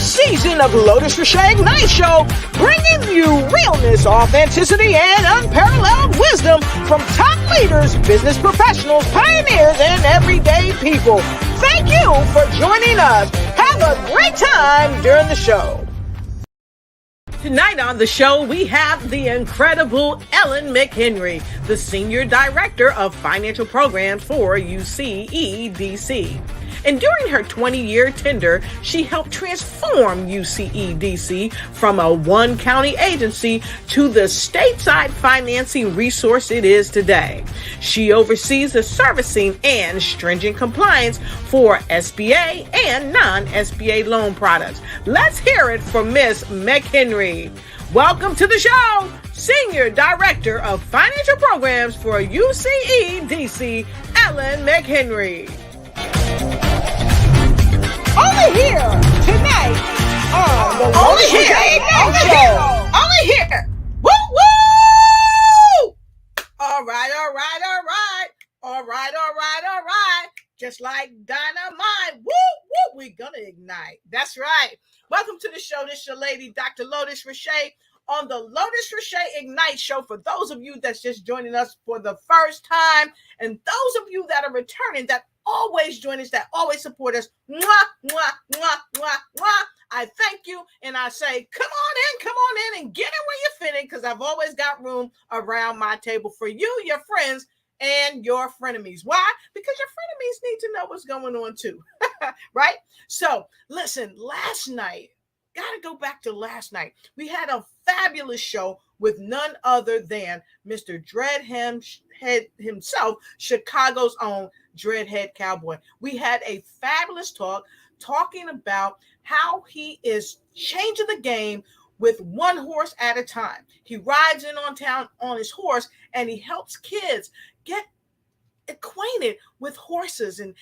season of Lotus Riché Ignite Show, bringing you realness, authenticity, and unparalleled wisdom from top leaders, business professionals, pioneers, and everyday people. Thank you for joining us. Have a great time during the show. Tonight on the show, we have the incredible Ellen McHenry, the Senior Director of Financial Programs for UCEDC. And during her 20-year tenure, she helped transform UCEDC from a one-county agency to the stateside financing resource it is today. She oversees the servicing and stringent compliance for SBA and non-SBA loan products. Let's hear it from Miss McHenry. Welcome to the show, Senior Director of Financial Programs for UCEDC, Ellen McHenry. Only here tonight on the Lotus Riché Ignite Show. Only here. Woo woo! All right. Just like dynamite. Woo woo! We're gonna ignite. That's right. Welcome to the show. This is your lady, Dr. Lotus Riché, on the Lotus Riché Ignite Show. For those of you that's just joining us for the first time, and those of you that are returning, that always join us, that always support us. Mwah, mwah, mwah, mwah, mwah. I thank you, and I say, come on in, and get in where you're fitting, because I've always got room around my table for you, your friends, and your frenemies. Why? Because your frenemies need to know what's going on too, right? So, listen, last night, got to go back to last night. We had a fabulous show with none other than Mr. Dreadhead himself, Chicago's own Dreadhead Cowboy. We had a fabulous talk talking about how he is changing the game with one horse at a time. He rides in on town on his horse, and he helps kids get acquainted with horses and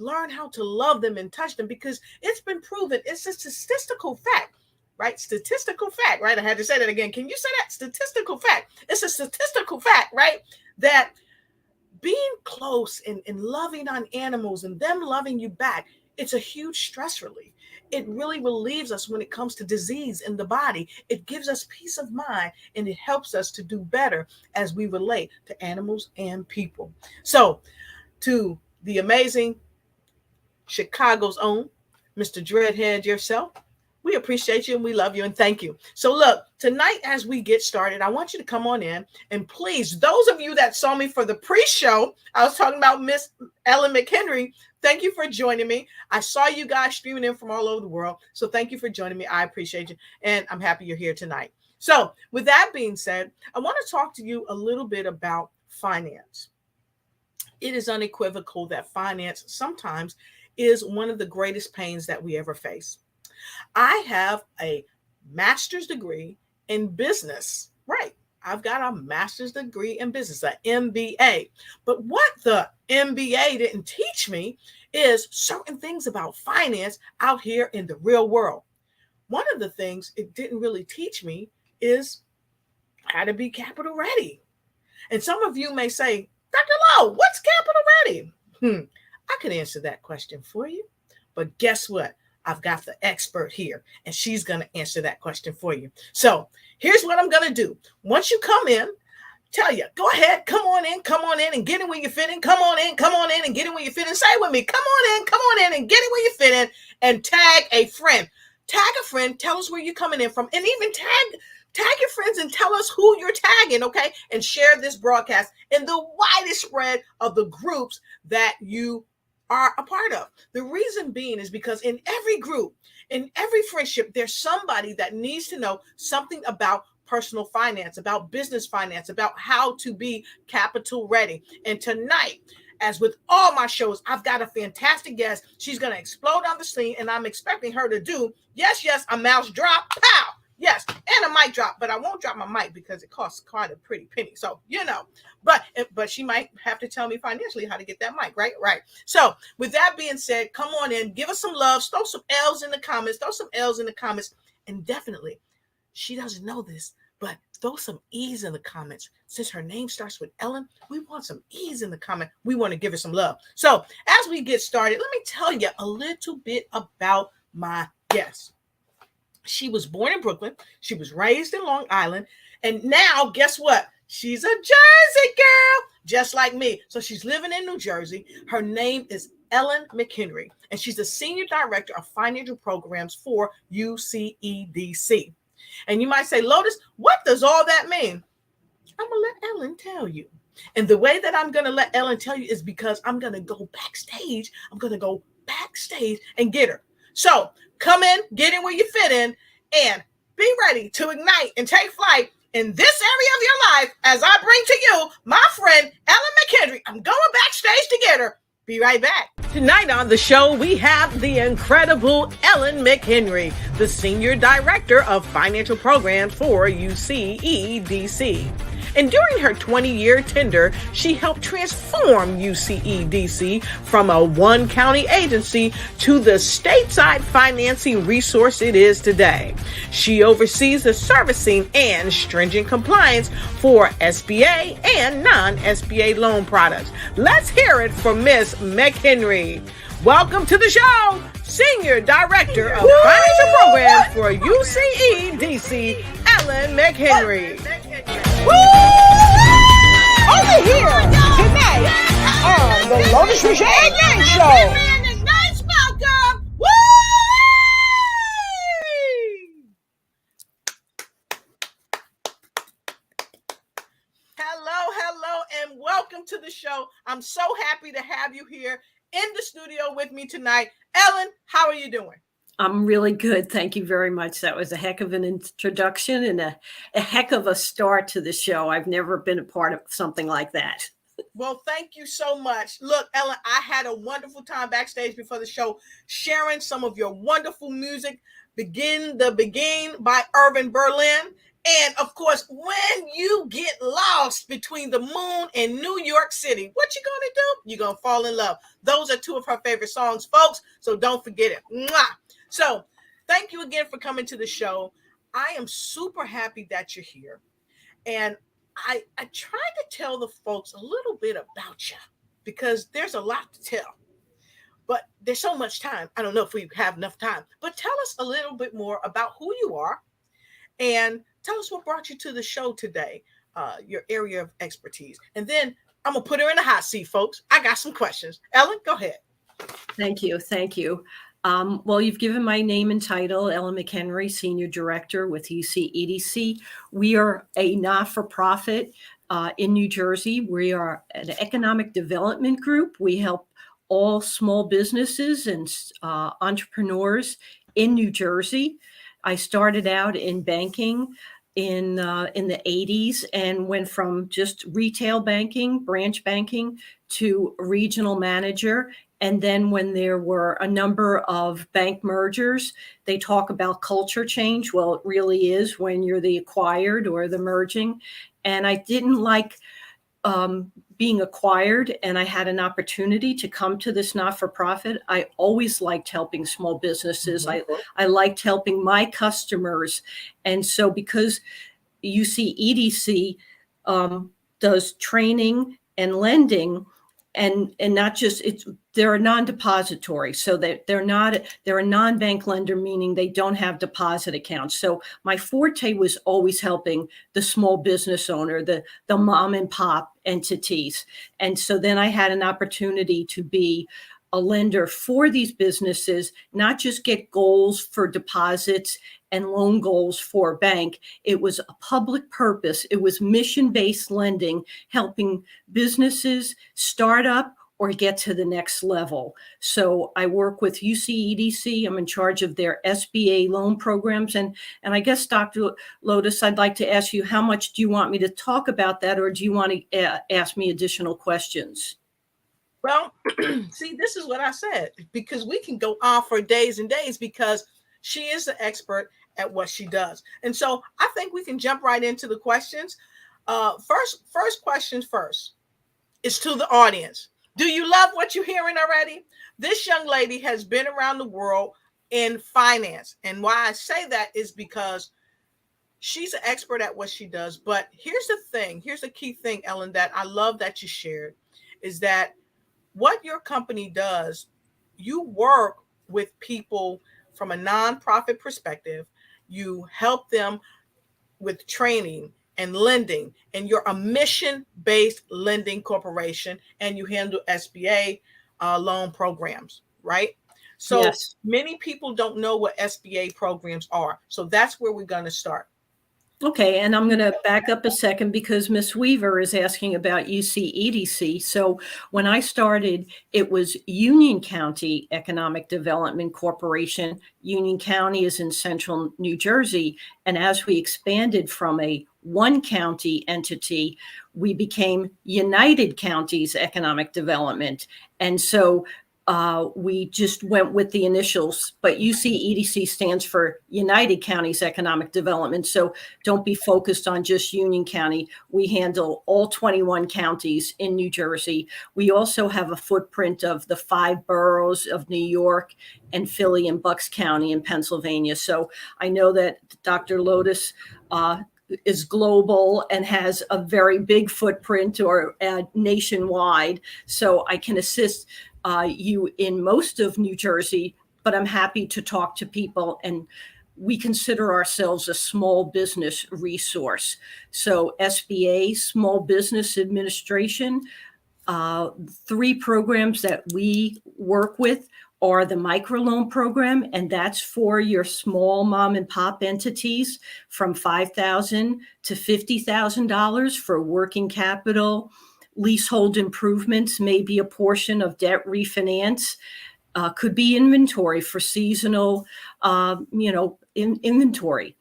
learn how to love them and touch them, because it's been proven. It's a statistical fact, right? Statistical fact, right? I had to say that again. Can you say that? Statistical fact. It's a statistical fact, right? That being close and loving on animals and them loving you back, it's a huge stress relief. It really relieves us when it comes to disease in the body. It gives us peace of mind, and it helps us to do better as we relate to animals and people. So, to the amazing Chicago's own Mr. Dreadhead yourself, we appreciate you and we love you and thank you. So look, tonight as we get started, I want you to come on in, and please, those of you that saw me for the pre-show, I was talking about Miss Ellen McHenry. Thank you for joining me. I saw you guys streaming in from all over the world. So thank you for joining me. I appreciate you. And I'm happy you're here tonight. So with that being said, I want to talk to you a little bit about finance. It is unequivocal that finance sometimes is one of the greatest pains that we ever face. I have a master's degree in business, right? I've got a master's degree in business, an MBA. But what the MBA didn't teach me is certain things about finance out here in the real world. One of the things it didn't really teach me is how to be capital ready. And some of you may say, Dr. Lowe, what's capital ready? I can answer that question for you. But guess what? I've got the expert here, and she's going to answer that question for you. So here's what I'm going to do. Once you come in, tell you, go ahead, come on in and get in where you fit in. Come on in and get in where you fit in. Say it with me. Come on in and get in where you fit in, and tag a friend. Tag a friend. Tell us where you're coming in from, and even tag your friends and tell us who you're tagging, okay? And share this broadcast in the widest spread of the groups that you are a part of. The reason being is because in every group, in every friendship, there's somebody that needs to know something about personal finance, about business finance, about how to be capital ready. And tonight, as with all my shows, I've got a fantastic guest. She's going to explode on the scene, and I'm expecting her to do, yes, a mouse drop, pow, yes, and a mic drop, but I won't drop my mic because it costs quite a pretty penny. So, but she might have to tell me financially how to get that mic, right? Right. So with that being said, come on in, give us some love, throw some L's in the comments, and definitely, she doesn't know this, but throw some E's in the comments. Since her name starts with Ellen, we want some E's in the comment. We want to give her some love. So as we get started, let me tell you a little bit about my guest. She was born in Brooklyn. She was raised in Long Island. And now, guess what? She's a Jersey girl, just like me. So she's living in New Jersey. Her name is Ellen McHenry, and she's the Senior Director of Financial Programs for UCEDC. And you might say, Lotus, what does all that mean? I'm going to let Ellen tell you. And the way that I'm going to let Ellen tell you is because I'm going to go backstage. I'm going to go backstage and get her. So come in, get in where you fit in, and be ready to ignite and take flight in this area of your life as I bring to you my friend, Ellen McHenry. I'm going backstage to get her. Be right back. Tonight on the show, we have the incredible Ellen McHenry, the Senior Director of Financial Programs for UCEDC. And during her 20-year tenure, she helped transform UCEDC from a one-county agency to the stateside financing resource it is today. She oversees the servicing and stringent compliance for SBA and non-SBA loan products. Let's hear it from Miss McHenry. Welcome to the show, Senior Director of Financial Programs for UCEDC, Ellen McHenry. Over here tonight on the Lotus Riché Ignite Show. Hello, and welcome to the show. I'm so happy to have you here in the studio with me tonight. Ellen, how are you doing? I'm really good. Thank you very much. That was a heck of an introduction and a heck of a start to the show. I've never been a part of something like that. Well, thank you so much. Look, Ellen, I had a wonderful time backstage before the show, sharing some of your wonderful music. Begin by Irving Berlin. And of course, when you get lost between the moon and New York City, what you gonna do? You're gonna fall in love. Those are two of her favorite songs, folks. So don't forget it. Mwah! So thank you again for coming to the show. I am super happy that you're here. And I tried to tell the folks a little bit about you because there's a lot to tell. But there's so much time. I don't know if we have enough time. But tell us a little bit more about who you are and tell us what brought you to the show today, your area of expertise. And then I'm going to put her in the hot seat, folks. I got some questions. Ellen, go ahead. Thank you. Well, you've given my name and title, Ellen McHenry, Senior Director with UCEDC. We are a not-for-profit in New Jersey. We are an economic development group. We help all small businesses and entrepreneurs in New Jersey. I started out in banking in the 80s and went from just retail banking, branch banking, to regional manager. And then when there were a number of bank mergers, they talk about culture change. Well, it really is when you're the acquired or the merging. And I didn't like being acquired, and I had an opportunity to come to this not-for-profit. I always liked helping small businesses. Mm-hmm. I liked helping my customers. And so because UCEDC does training and lending, and not just, they're a non-depository, so that they're a non-bank lender, meaning they don't have deposit accounts. So my forte was always helping the small business owner, the mom and pop entities. And so then I had an opportunity to be a lender for these businesses, not just get goals for deposits and loan goals for a bank. It was a public purpose. It was mission-based lending, helping businesses start up or get to the next level. So I work with UCEDC. I'm in charge of their SBA loan programs. And I guess, Dr. Lotus, I'd like to ask you, how much do you want me to talk about that, or do you want to ask me additional questions? Well, see, this is what I said, because we can go on for days and days because she is the expert at what she does. And so I think we can jump right into the questions. First questions first is to the audience. Do you love what you're hearing already? This young lady has been around the world in finance. And why I say that is because she's an expert at what she does. But here's the thing. Here's the key thing, Ellen, that I love that you shared, is that what your company does, you work with people from a nonprofit perspective, You help them with training and lending, and you're a mission-based lending corporation, and you handle SBA loan programs, right? So Yes. many people don't know what SBA programs are. So that's where we're going to start. Okay, and I'm going to back up a second because Miss Weaver is asking about UCEDC. So when I started, it was Union County Economic Development Corporation. Union County is in central New Jersey. And as we expanded from a one county entity, we became United Counties Economic Development. And so we just went with the initials, but UCEDC stands for United Counties Economic Development. So don't be focused on just Union County. We handle all 21 counties in New Jersey. We also have a footprint of the 5 boroughs of New York and Philly and Bucks County in Pennsylvania. So I know that Dr. Lotus is global and has a very big footprint or nationwide. So I can assist you in most of New Jersey, but I'm happy to talk to people, and we consider ourselves a small business resource. So SBA, Small Business Administration, 3 programs that we work with are the microloan program, and that's for your small mom and pop entities from $5,000 to $50,000 for working capital. Leasehold improvements may be a portion of debt refinance, could be inventory for seasonal, inventory.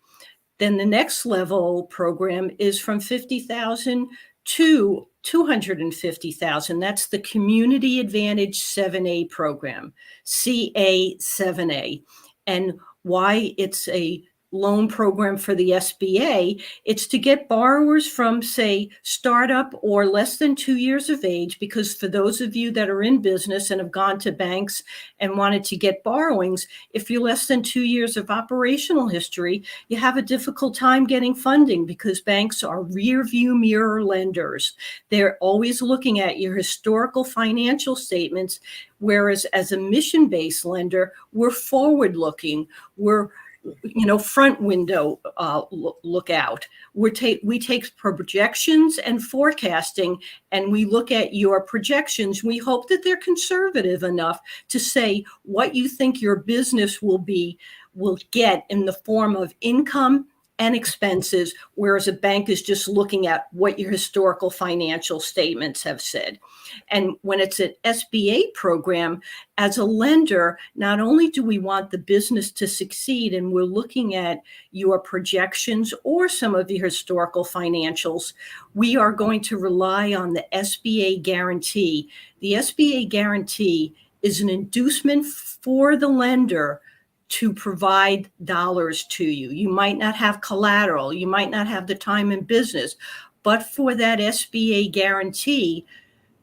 Then the next level program is from $50,000 to $250,000. That's the Community Advantage 7A program, CA7A. And why it's a loan program for the SBA, it's to get borrowers from, say, startup or less than 2 years of age, because for those of you that are in business and have gone to banks and wanted to get borrowings, if you're less than 2 years of operational history, you have a difficult time getting funding because banks are rear view mirror lenders. They're always looking at your historical financial statements, whereas as a mission-based lender, we're forward-looking. We're front window look out. We take projections and forecasting, and we look at your projections. We hope that they're conservative enough to say what you think your business will get in the form of income and expenses, whereas a bank is just looking at what your historical financial statements have said. And when it's an SBA program, as a lender, not only do we want the business to succeed, and we're looking at your projections or some of your historical financials, we are going to rely on the SBA guarantee. The SBA guarantee is an inducement for the lender to provide dollars to you. You might not have collateral, you might not have the time in business, but for that SBA guarantee,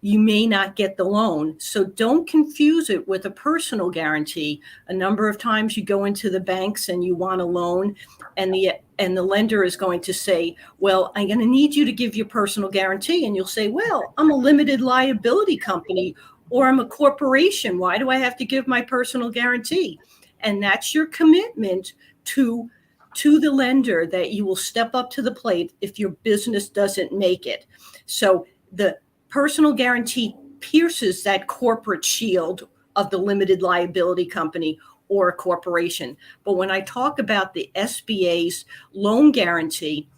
you may not get the loan. So don't confuse it with a personal guarantee. A number of times you go into the banks and you want a loan, and the lender is going to say, well, I'm going to need you to give your personal guarantee. And you'll say, well, I'm a limited liability company, or I'm a corporation. Why do I have to give my personal guarantee? And that's your commitment to the lender, that you will step up to the plate if your business doesn't make it. So the personal guarantee pierces that corporate shield of the limited liability company or a corporation. But when I talk about the SBA's loan guarantee,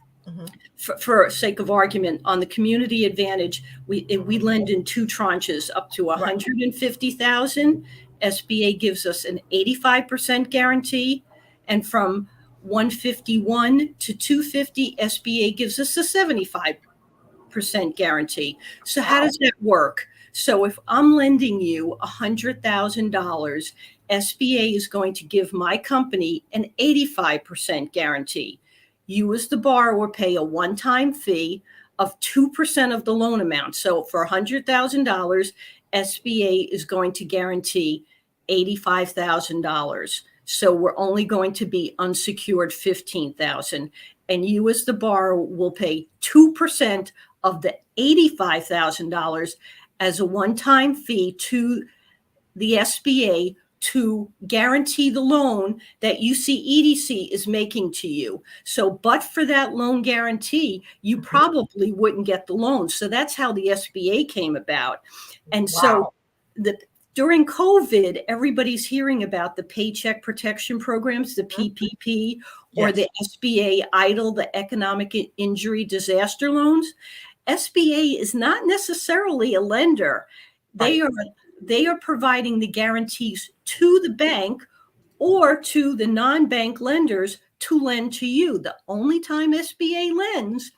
for sake of argument, on the Community Advantage, we lend in 2 tranches up to $150,000. SBA gives us an 85% guarantee, and from 151 to 250, SBA gives us a 75% guarantee. So how does that work? So if I'm lending you $100,000, SBA is going to give my company an 85% guarantee. You as the borrower pay a one-time fee of 2% of the loan amount. So for $100,000, SBA is going to guarantee $85,000. So we're only going to be unsecured $15,000, and you as the borrower will pay 2% of the $85,000 as a one-time fee to the SBA to guarantee the loan that UCEDC is making to you. So, but for that loan guarantee, you probably wouldn't get the loan. So that's how the SBA came about. And so during COVID, everybody's hearing about the Paycheck Protection Programs, the PPP, or the SBA EIDL, the Economic Injury Disaster Loans. SBA is not necessarily a lender. They are providing the guarantees to the bank or to the non-bank lenders to lend to you. The only time SBA lends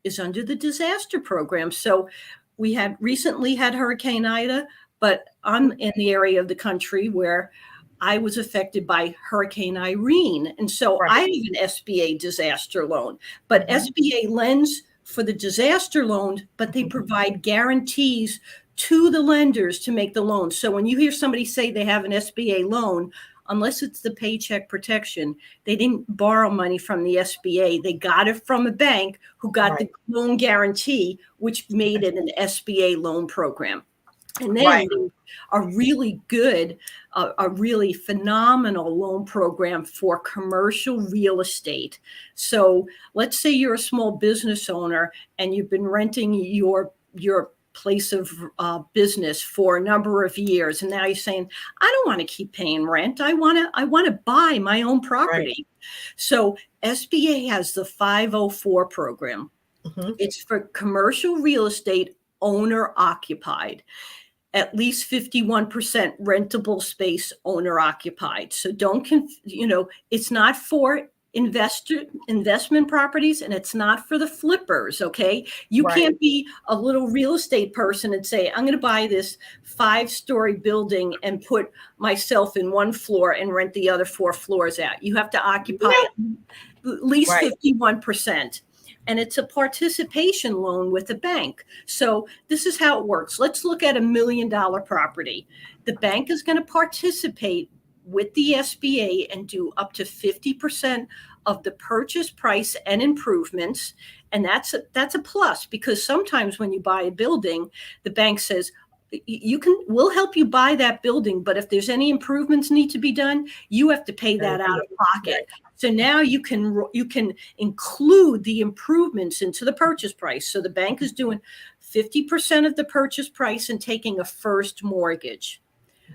is under the disaster program. So we had recently had Hurricane Ida, but I'm in the area of the country where I was affected by Hurricane Irene. And so I have an SBA disaster loan, but SBA lends for the disaster loan, but they provide guarantees to the lenders to make the loan. So when you hear somebody say they have an SBA loan, unless it's the Paycheck Protection, they didn't borrow money from the SBA. They got it from a bank who got the loan guarantee, which made it an SBA loan program. And then a really good, a really phenomenal loan program for commercial real estate. So let's say you're a small business owner and you've been renting your place of business for a number of years, and now you're saying, I don't want to keep paying rent. I want to buy my own property. So SBA has the 504 program. It's for commercial real estate owner occupied. At least 51% rentable space owner occupied. So don't, it's not for investment properties, and it's not for the flippers. Okay. You can't be a little real estate person and say, I'm going to buy this 5-story building and put myself in one floor and rent the other 4 floors out. You have to occupy at least 51%. And it's a participation loan with a bank. So this is how it works. Let's look at $1 million property. The bank is going to participate with the SBA and do up to 50% of the purchase price and improvements. And that's a plus, because sometimes when you buy a building, the bank says, we'll help you buy that building, but if there's any improvements need to be done, you have to pay that out of pocket. So now you can include the improvements into the purchase price. So the bank is doing 50% of the purchase price and taking a first mortgage.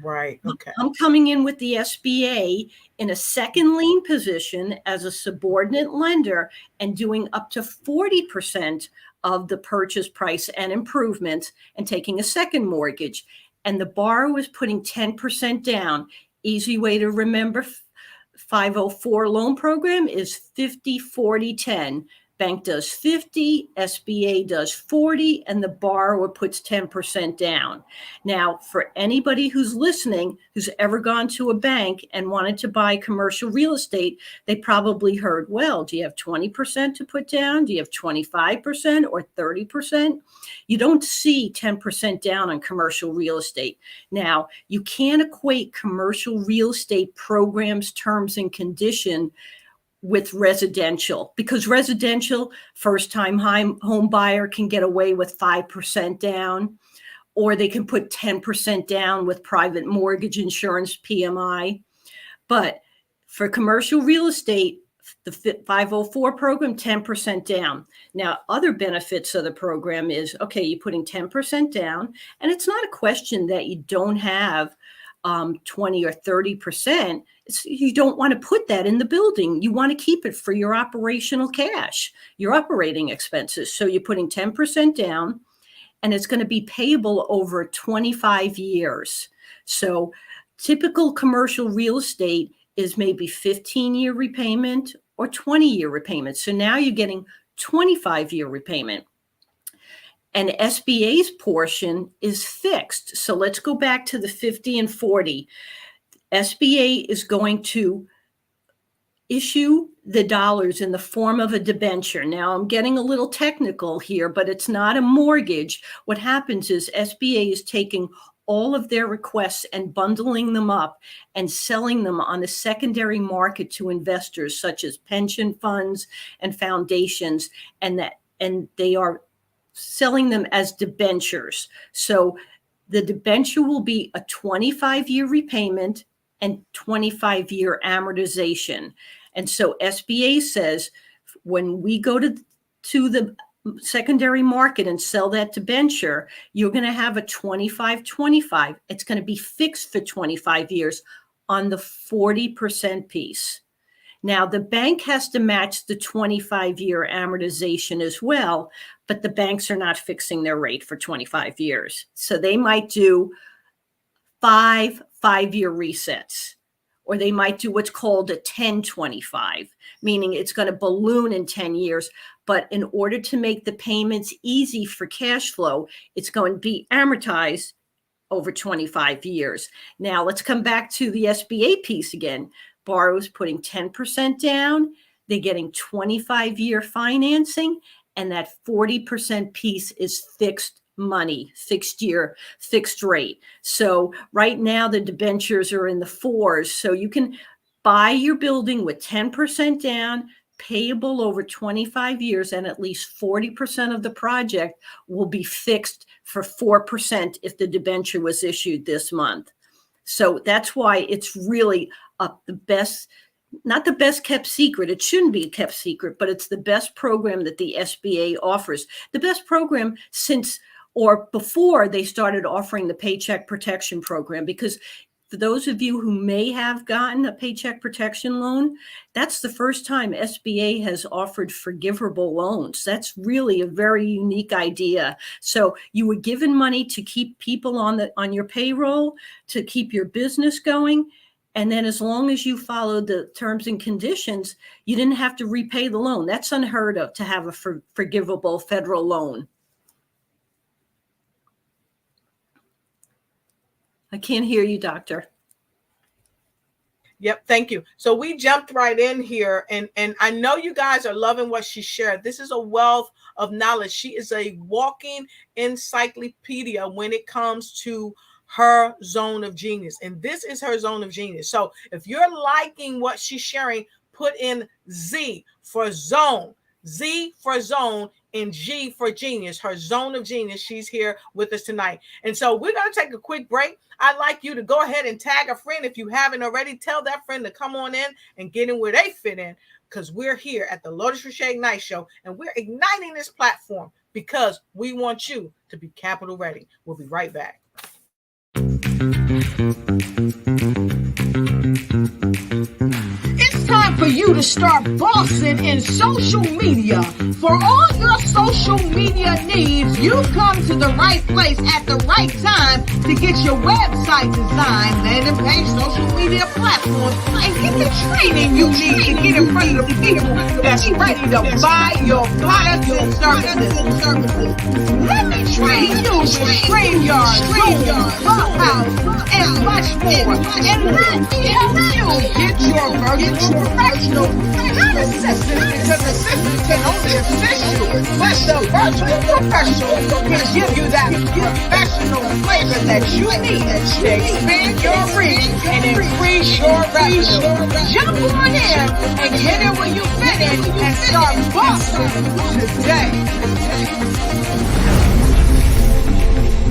Okay. I'm coming in with the SBA in a second lien position as a subordinate lender and doing up to 40% of the purchase price and improvements and taking a second mortgage. And the borrower is putting 10% down. Easy way to remember 504 loan program is 50, 40, 10. Bank does 50, SBA does 40, and the borrower puts 10% down. Now, for anybody who's listening, who's ever gone to a bank and wanted to buy commercial real estate, they probably heard, well, do you have 20% to put down? Do you have 25% or 30%? You don't see 10% down on commercial real estate. Now, you can't equate commercial real estate programs, terms, and condition with residential, because residential first-time home buyer can get away with 5% down, or they can put 10% down with private mortgage insurance, PMI. But for commercial real estate, the 504 program, 10% down. Now, other benefits of the program is, okay, you're putting 10% down, and it's not a question that you don't have 20 or 30%. You don't want to put that in the building. You want to keep it for your operational cash, your operating expenses. So you're putting 10% down, and it's going to be payable over 25 years. So typical commercial real estate is maybe 15-year repayment or 20-year repayment. So now you're getting 25-year repayment. And SBA's portion is fixed. So let's go back to the 50 and 40. SBA is going to issue the dollars in the form of a debenture. Now, I'm getting a little technical here, but it's not a mortgage. What happens is SBA is taking all of their requests and bundling them up and selling them on the secondary market to investors such as pension funds and foundations, and they are selling them as debentures. So the debenture will be a 25-year repayment and 25-year amortization. And so SBA says when we go to the secondary market and sell that debenture, you're going to have a 25-25. It's going to be fixed for 25 years on the 40% piece. Now, the bank has to match the 25-year amortization as well, but the banks are not fixing their rate for 25 years. So they might do 5-year resets, or they might do what's called a 10-25, meaning it's going to balloon in 10 years. But in order to make the payments easy for cash flow, it's going to be amortized over 25 years. Now, let's come back to the SBA piece again. Borrowers putting 10% down, they're getting 25-year financing, and that 40% piece is fixed money, fixed year, fixed rate. So right now the debentures are in the 4s. So you can buy your building with 10% down, payable over 25 years, and at least 40% of the project will be fixed for 4% if the debenture was issued this month. So that's why it's really the best, not the best kept secret. It shouldn't be a kept secret, but it's the best program that the SBA offers. The best program since or before they started offering the Paycheck Protection Program, because for those of you who may have gotten a paycheck protection loan, that's the first time SBA has offered forgivable loans. That's really a very unique idea. So you were given money to keep people on your payroll, to keep your business going. And then as long as you followed the terms and conditions, you didn't have to repay the loan. That's unheard of, to have a forgivable federal loan. I can't hear you, doctor. Yep, thank you. So we jumped right in here, and I know you guys are loving what she shared. This is a wealth of knowledge. She is a walking encyclopedia when it comes to her zone of genius, and this is her zone of genius. So if you're liking what she's sharing, put in Z for zone, Z for zone, and G for genius, her zone of genius. She's here with us tonight. And so we're going to take a quick break. I'd like you to go ahead and tag a friend. If you haven't already, tell that friend to come on in and get in where they fit in, because we're here at the Lotus Riché Ignite Show, and we're igniting this platform because we want you to be capital ready. We'll be right back. It's time for you to start bossing in social media. For all your social media needs, you've come to the right place at the right time to get your website designed, landing page, social media platform, and get the training you need to get in front of the people that's ready to buy your products and services. Let me train you to StreamYard, Clubhouse, and much more. And let me help you get your virtual professional, not assistant, because assistant can only assist you, but the virtual professional can give you that professional flavor that you need to expand your reach and increase your revenue. Jump on in and get in where you fit in and start bossing today.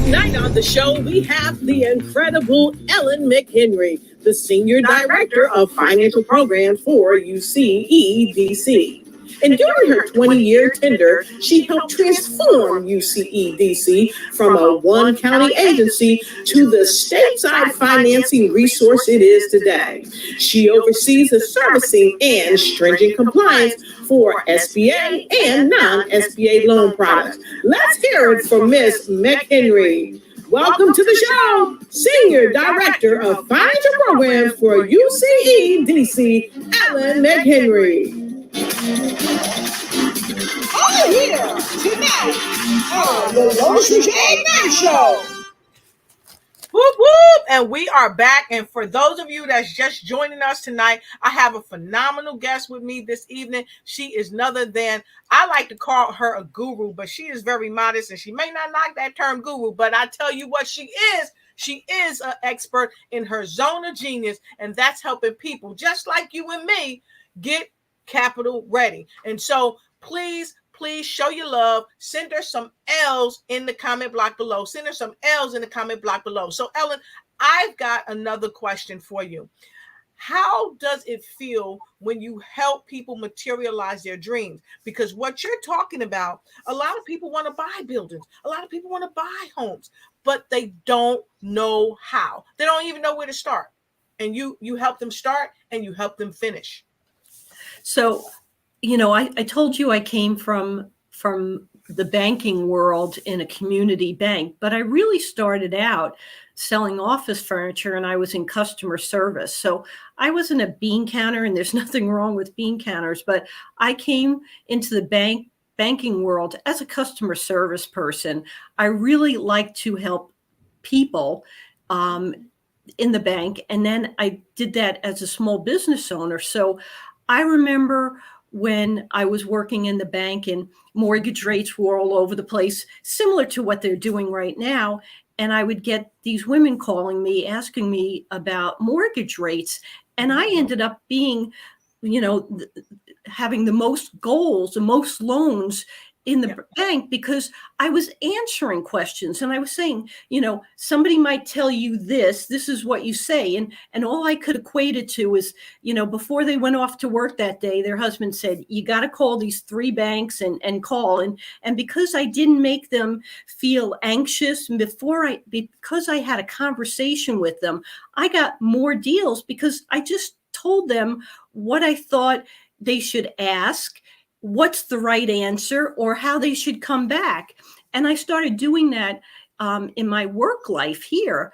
Tonight on the show, we have the incredible Ellen McHenry, the Senior Director of Financial Programs for UCEDC. And during her 20-year tenure, she helped transform UCEDC from a one-county agency to the stateside financing resource it is today. She oversees the servicing and stringent compliance for SBA and non-SBA loan products. Let's hear it from Ms. McHenry. Welcome to the show, Senior Director of Financial Programs for UCEDC, Ellen McHenry. Oh, yeah, tonight on the Lotus Riché Ignite Show. Whoop, whoop, and we are back. And for those of you that's just joining us tonight, I have a phenomenal guest with me this evening. She is none other than, I like to call her a guru, but she is very modest, and she may not like that term guru, but I tell you what she is. She is an expert in her zone of genius, and that's helping people just like you and me get capital ready. And so please show your love. Send her some L's in the comment block below. Send her some L's in the comment block below. So Ellen, I've got another question for you. How does it feel when you help people materialize their dreams? Because what you're talking about, a lot of people want to buy buildings, a lot of people want to buy homes, but they don't know how. They don't even know where to start. And you help them start and you help them finish. So, I told you I came from the banking world in a community bank, but I really started out selling office furniture and I was in customer service. So I wasn't a bean counter, and there's nothing wrong with bean counters, but I came into the banking world as a customer service person. I really like to help people in the bank. And then I did that as a small business owner. So I remember when I was working in the bank and mortgage rates were all over the place, similar to what they're doing right now. And I would get these women calling me, asking me about mortgage rates. And I ended up being, having the most goals, the most loans in the bank, because I was answering questions and I was saying, somebody might tell you this is what you say. And all I could equate it to is, before they went off to work that day, their husband said, you got to call these 3 banks and call. And because I didn't make them feel anxious because I had a conversation with them, I got more deals because I just told them what I thought they should ask, what's the right answer, or how they should come back. And I started doing that in my work life here.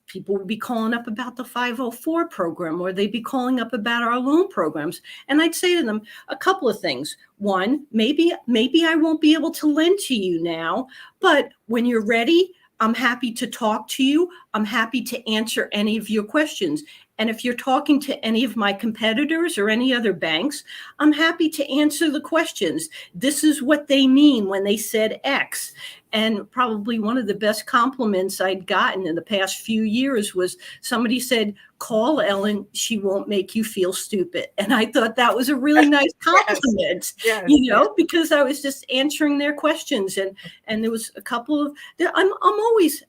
People would be calling up about the 504 program, or they'd be calling up about our loan programs. And I'd say to them a couple of things. One, maybe I won't be able to lend to you now, but when you're ready, I'm happy to talk to you. I'm happy to answer any of your questions. And if you're talking to any of my competitors or any other banks, I'm happy to answer the questions. This is what they mean when they said X. And probably one of the best compliments I'd gotten in the past few years was somebody said, call Ellen, she won't make you feel stupid. And I thought that was a really nice compliment, because I was just answering their questions. And there was a couple of, I'm always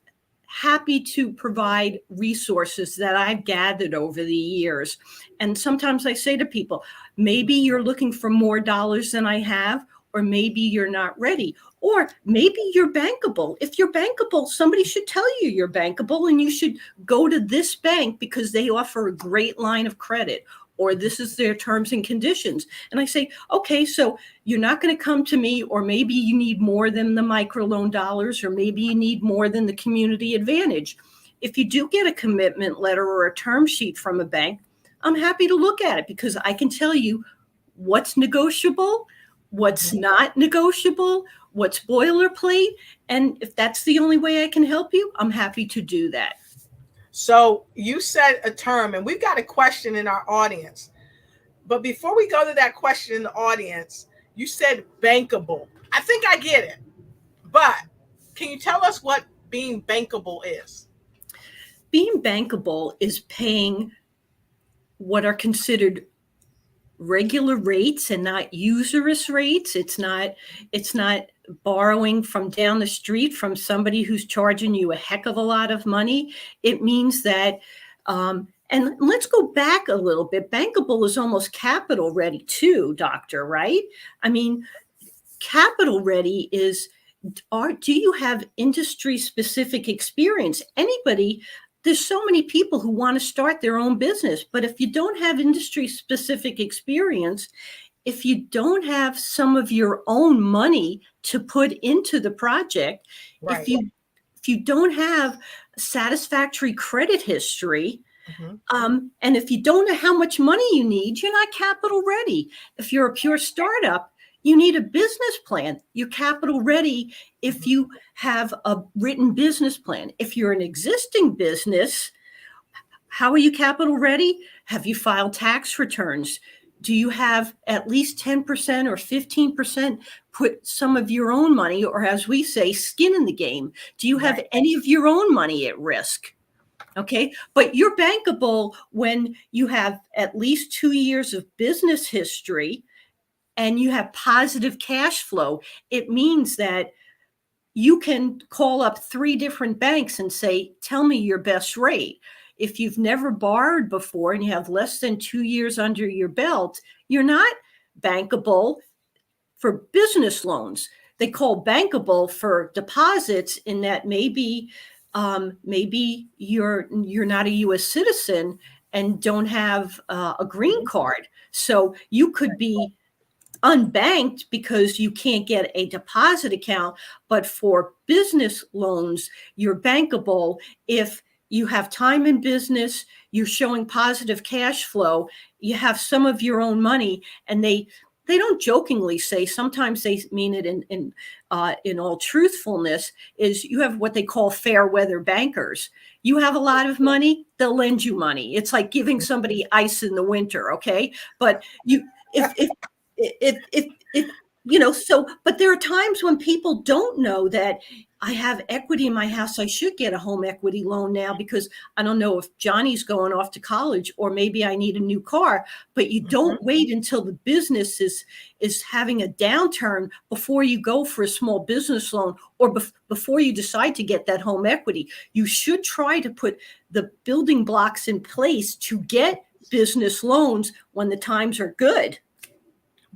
happy to provide resources that I've gathered over the years. And sometimes I say to people, maybe you're looking for more dollars than I have, or maybe you're not ready, or maybe you're bankable. If you're bankable, somebody should tell you you're bankable and you should go to this bank because they offer a great line of credit, or this is their terms and conditions. And I say, okay, so you're not going to come to me, or maybe you need more than the microloan dollars, or maybe you need more than the community advantage. If you do get a commitment letter or a term sheet from a bank, I'm happy to look at it because I can tell you what's negotiable, what's not negotiable, what's boilerplate. And if that's the only way I can help you, I'm happy to do that. So you said a term, and we've got a question in our audience. But before we go to that question in the audience, you said bankable. I think I get it. But can you tell us what being bankable is? Being bankable is paying what are considered regular rates and not usurious rates. It's not borrowing from down the street from somebody who's charging you a heck of a lot of money. It means that, and let's go back a little bit. Bankable is almost capital ready too, doctor, right? I mean, capital ready is, do you have industry specific experience? There's so many people who want to start their own business, but if you don't have industry specific experience, if you don't have some of your own money to put into the project, right. if you don't have satisfactory credit history, and if you don't know how much money you need, you're not capital ready. If you're a pure startup, you need a business plan. You're capital ready if you have a written business plan. If you're an existing business, how are you capital ready? Have you filed tax returns? Do you have at least 10% or 15% put some of your own money, or as we say, skin in the game? Do you have any of your own money at risk? Okay, but you're bankable when you have at least 2 years of business history and you have positive cash flow. It means that you can call up 3 different banks and say, tell me your best rate. If you've never borrowed before and you have less than 2 years under your belt, you're not bankable for business loans. They call bankable for deposits in that maybe you're not a U.S. citizen and don't have a green card. So you could be unbanked because you can't get a deposit account. But for business loans, you're bankable if you have time in business, you're showing positive cash flow, you have some of your own money, and they don't jokingly say, sometimes they mean it in all truthfulness, is you have what they call fair weather bankers. You have a lot of money, they'll lend you money. It's like giving somebody ice in the winter, okay? But if but there are times when people don't know that I have equity in my house. I should get a home equity loan now because I don't know if Johnny's going off to college or maybe I need a new car. But you don't wait until the business is having a downturn before you go for a small business loan or before you decide to get that home equity. You should try to put the building blocks in place to get business loans when the times are good.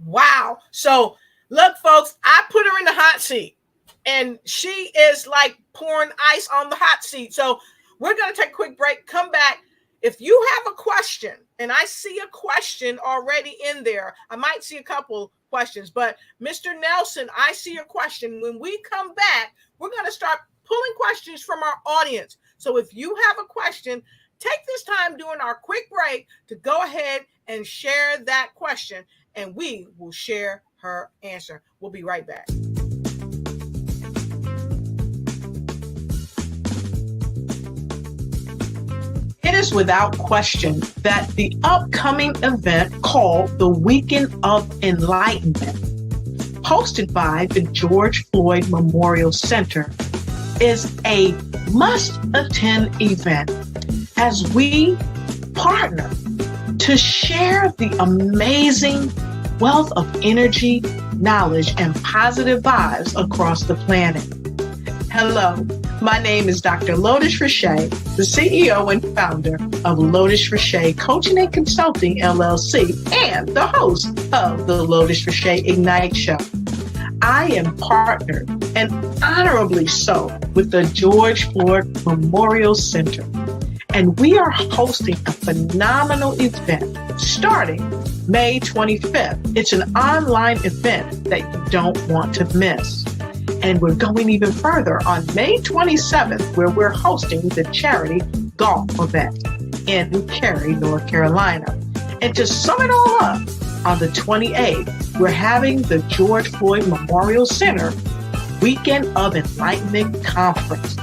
Wow. So look, folks, I put her in the hot seat and she is like pouring ice on the hot seat. So we're going to take a quick break, come back. If you have a question, and I see a question already in there, I might see a couple questions, but Mr. Nelson, I see your question. When we come back, we're going to start pulling questions from our audience. So if you have a question, take this time during our quick break to go ahead and share that question, and we will share her answer. We'll be right back. It is without question that the upcoming event called the Weekend of Enlightenment, hosted by the George Floyd Memorial Center, is a must-attend event as we partner to share the amazing wealth of energy, knowledge, and positive vibes across the planet. Hello, my name is Dr. Lotus Riché, the CEO and founder of Lotus Riché Coaching and Consulting, LLC, and the host of the Lotus Riché Ignite Show. I am partnered, and honorably so, with the George Floyd Memorial Center. And we are hosting a phenomenal event starting May 25th. It's an online event that you don't want to miss. And we're going even further on May 27th, where we're hosting the charity golf event in Cary, North Carolina. And to sum it all up, on the 28th, we're having the George Floyd Memorial Center Weekend of Enlightenment Conference.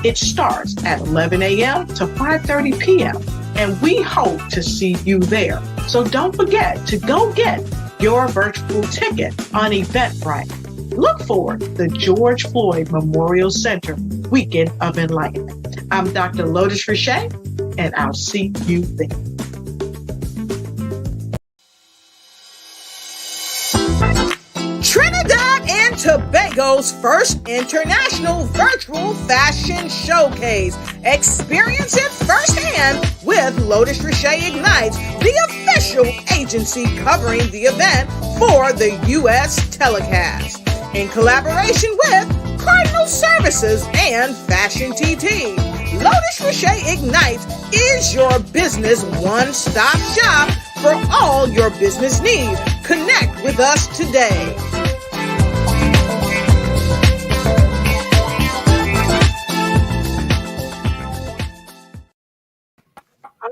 It starts at 11 a.m. to 5:30 p.m. and we hope to see you there. So don't forget to go get your virtual ticket on Eventbrite. Look for the George Floyd Memorial Center Weekend of Enlightenment. I'm Dr. Lotus Riché, and I'll see you there. Trinidad and Tobago's first international virtual fashion showcase. Experience it firsthand with Lotus Riché Ignites, the official agency covering the event for the U.S. telecast. In collaboration with Cardinal Services and Fashion TT, Lotus Riché Ignites is your business one-stop shop for all your business needs. Connect with us today.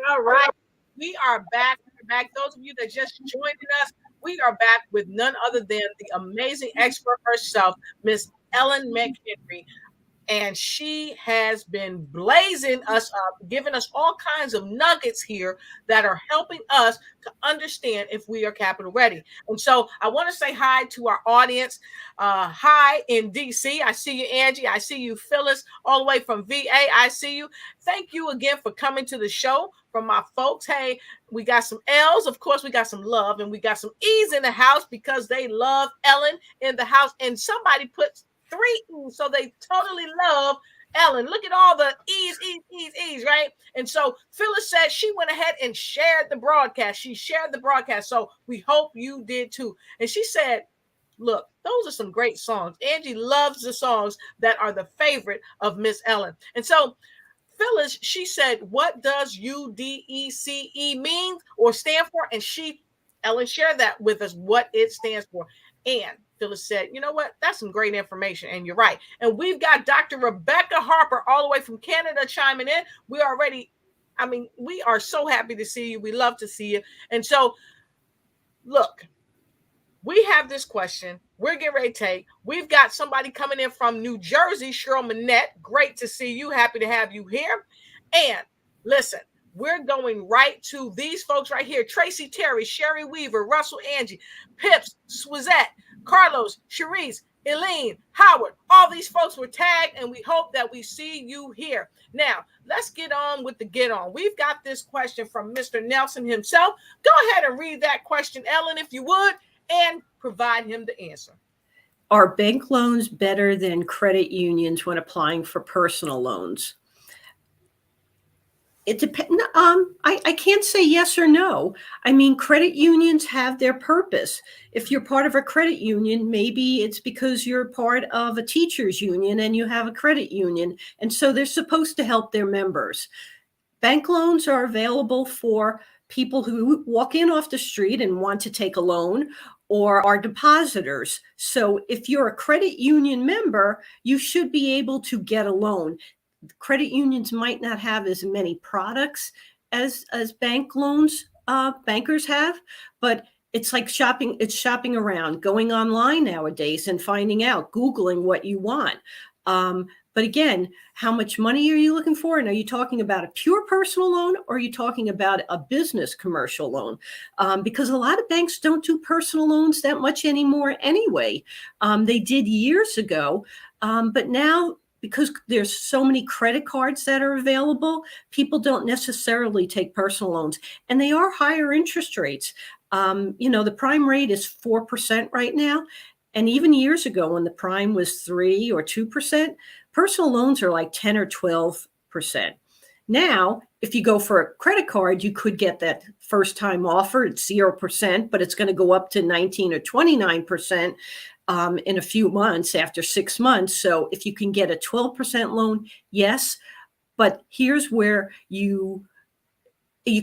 All right, we are back. We're back. Those of you that just joined us, we are back with none other than the amazing expert herself, Miss Ellen McHenry. And she has been blazing us up, giving us all kinds of nuggets here that are helping us to understand if we are capital ready. And so I want to say hi to our audience. Hi in DC. I see you, Angie. I see you, Phyllis, all the way from VA. I see you. Thank you again for coming to the show from my folks. Hey, we got some L's. Of course, we got some love, and we got some E's in the house because they love Ellen in the house. And somebody put 3 E's. So they totally love Ellen. Look at all the E's, right? And so Phyllis said she went ahead and shared the broadcast. She shared the broadcast. So we hope you did too. And she said, look, those are some great songs. Angie loves the songs that are the favorite of Miss Ellen. And so Phyllis, she said, what does UDECE mean or stand for? And Ellen shared that with us, what it stands for. And Phyllis said, you know what? That's some great information. And you're right. And we've got Dr. Rebecca Harper all the way from Canada chiming in. We are so happy to see you. We love to see you. And so, look, we have this question we're getting ready to take. We've got somebody coming in from New Jersey, Cheryl Manette. Great to see you. Happy to have you here. And listen, we're going right to these folks right here. Tracy Terry, Sherry Weaver, Russell Angie, Pips, Swizette, Carlos, Cherise, Elaine, Howard. All these folks were tagged, and we hope that we see you here. Now, let's get on with the get on. We've got this question from Mr. Nelson himself. Go ahead and read that question, Ellen, if you would, and provide him the answer. Are bank loans better than credit unions when applying for personal loans? It depends. I can't say yes or no. I mean, credit unions have their purpose. If you're part of a credit union, maybe it's because you're part of a teachers union and you have a credit union. And so they're supposed to help their members. Bank loans are available for people who walk in off the street and want to take a loan, or are depositors. So if you're a credit union member, you should be able to get a loan. Credit unions might not have as many products as bank loans bankers have, but it's like shopping. It's shopping around, going online nowadays and finding out, Googling what you want. But again, how much money are you looking for? And are you talking about a pure personal loan, or are you talking about a business commercial loan? Because a lot of banks don't do personal loans that much anymore anyway. They did years ago, but now, because there's so many credit cards that are available, people don't necessarily take personal loans, and they are higher interest rates. The prime rate is 4% right now. And even years ago, when the prime was 3 or 2%, personal loans are like 10 or 12%. Now, if you go for a credit card, you could get that first time offer at 0%, but it's going to go up to 19 or 29% in a few months, after 6 months. So if you can get a 12% loan, yes. But here's where you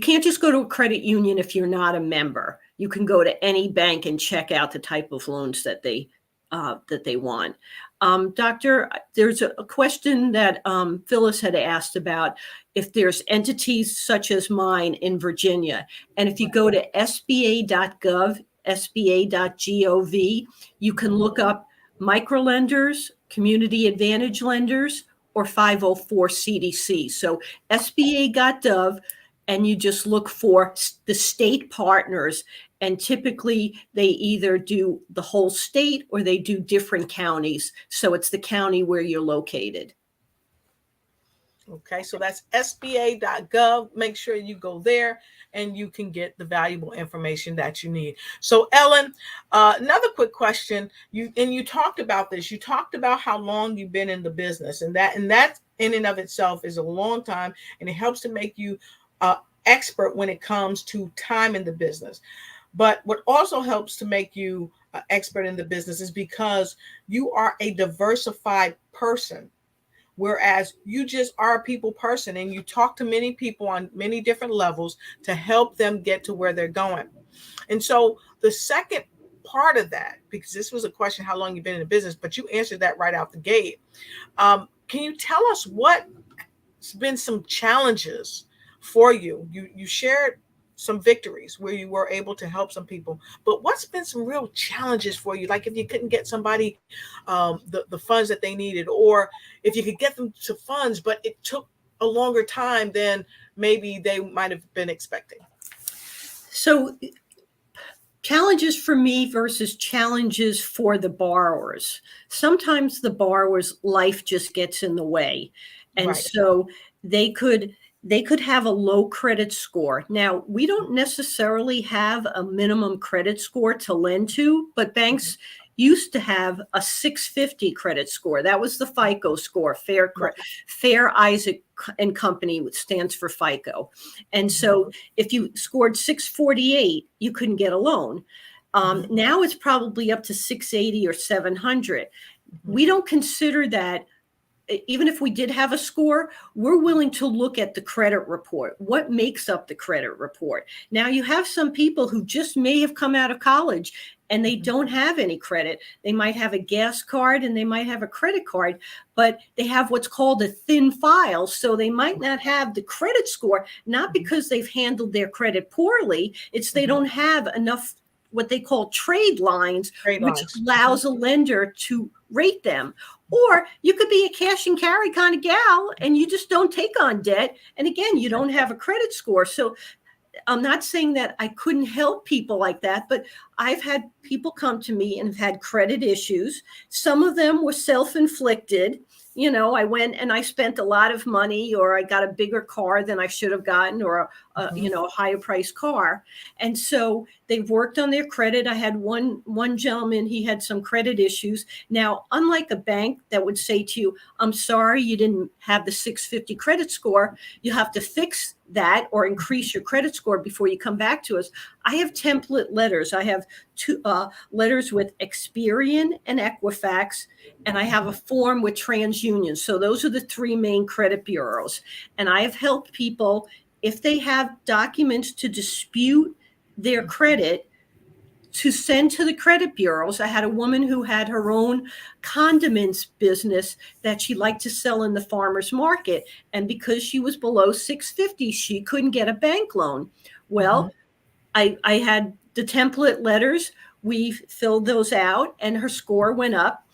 can't just go to a credit union if you're not a member. You can go to any bank and check out the type of loans that they want. Doctor, there's a question that Phyllis had asked about if there's entities such as mine in Virginia. And if you go to sba.gov, sba.gov, you can look up microlenders, community advantage lenders, or 504 CDC. So sba.gov, and you just look for the state partners. And typically they either do the whole state or they do different counties. So it's the county where you're located. Okay, so that's sba.gov. Make sure you go there and you can get the valuable information that you need. So Ellen, another quick question. You talked about this. You talked about how long you've been in the business, and that in and of itself is a long time, and it helps to make you expert when it comes to time in the business. But what also helps to make you expert in the business is because you are a diversified person, whereas you just are a people person, and you talk to many people on many different levels to help them get to where they're going. And so the second part of that, because this was a question, how long you've been in the business, but you answered that right out the gate. Can you tell us what's been some challenges for you? You shared some victories where you were able to help some people, but what's been some real challenges for you? Like if you couldn't get somebody the funds that they needed, or if you could get them to funds, but it took a longer time than maybe they might have been expecting. So challenges for me versus challenges for the borrowers. Sometimes the borrower's life just gets in the way. And right. So they could have a low credit score. Now, we don't necessarily have a minimum credit score to lend to, but banks, used to have a 650 credit score. That was the FICO score, Fair Isaac and Company, which stands for FICO. And so if you scored 648, you couldn't get a loan. Now it's probably up to 680 or 700. We don't consider that. Even if we did have a score, we're willing to look at the credit report. What makes up the credit report? Now, you have some people who just may have come out of college and they don't have any credit. They might have a gas card and they might have a credit card, but they have what's called a thin file. So they might not have the credit score, not because they've handled their credit poorly. It's they don't have enough what they call trade lines, which allows a lender to rate them. Or you could be a cash and carry kind of gal and you just don't take on debt. And again, you don't have a credit score. So I'm not saying that I couldn't help people like that, but I've had people come to me and have had credit issues. Some of them were self-inflicted. You know, I went and I spent a lot of money, or I got a bigger car than I should have gotten, or a higher priced car. And so they've worked on their credit. I had one gentleman, he had some credit issues. Now, unlike a bank that would say to you, I'm sorry, you didn't have the 650 credit score, you have to fix that or increase your credit score before you come back to us. I have template letters. I have two letters with Experian and Equifax, and I have a form with TransUnion. So those are the three main credit bureaus. And I have helped people, if they have documents to dispute their credit, to send to the credit bureaus. I had a woman who had her own condiments business that she liked to sell in the farmer's market. And because she was below 650, she couldn't get a bank loan. Well, I had the template letters. We filled those out and her score went up.